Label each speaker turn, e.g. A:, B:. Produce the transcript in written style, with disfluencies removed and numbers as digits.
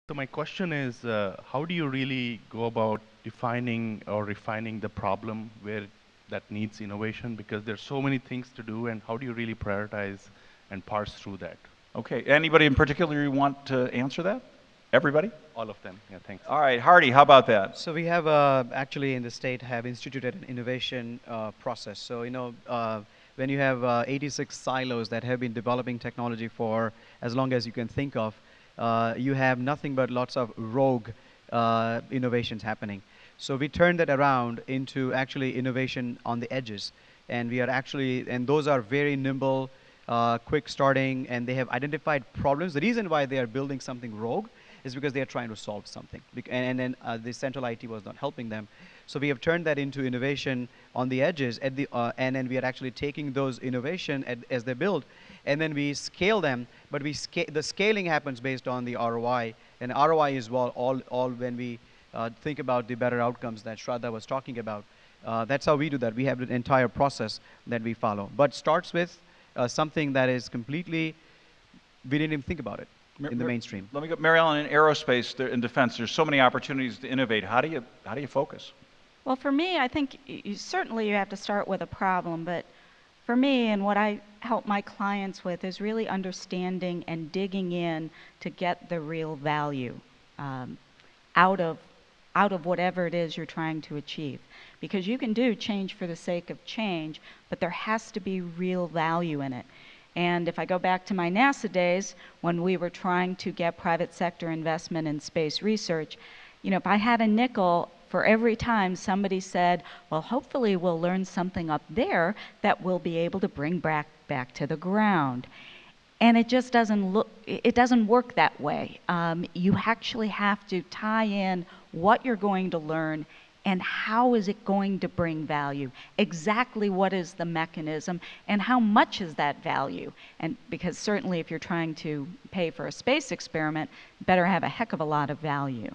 A: So my question is, how do you really go about defining or refining the problem where that needs innovation? Because there's so many things to do, and how do you really prioritize and parse through that?
B: Okay, anybody in particular you want to answer that? Everybody?
A: All of them. Yeah, thanks.
B: All right, Hardy, how about that?
C: So we have actually in the state have instituted an innovation process. So when you have 86 silos that have been developing technology for as long as you can think of, you have nothing but lots of rogue innovations happening. So we turn that around into actually innovation on the edges, and we are actually and those are very nimble, quick starting, and they have identified problems. The reason why they are building something rogue is because they are trying to solve something. And then the central IT was not helping them. So we have turned that into innovation on the edges, and then we are actually taking those innovation as they build, and then we scale them. But the scaling happens based on the ROI, and ROI is all when we think about the better outcomes that Shradha was talking about. That's how we do that. We have an entire process that we follow, but starts with something that is completely, we didn't even think about it in the mainstream.
B: Let me go, Mary Ellen, in aerospace, in defense, there's so many opportunities to innovate. How do you focus?
D: Well, for me, I think certainly you have to start with a problem, but for me and what I help my clients with is really understanding and digging in to get the real value out of whatever it is you're trying to achieve. Because you can do change for the sake of change, but there has to be real value in it. And if I go back to my NASA days, when we were trying to get private sector investment in space research, if I had a nickel for every time somebody said, well, hopefully we'll learn something up there that we'll be able to bring back to the ground. And it just it doesn't work that way. You actually have to tie in what you're going to learn and how is it going to bring value? Exactly what is the mechanism and how much is that value? And because certainly if you're trying to pay for a space experiment, better have a heck of a lot of value.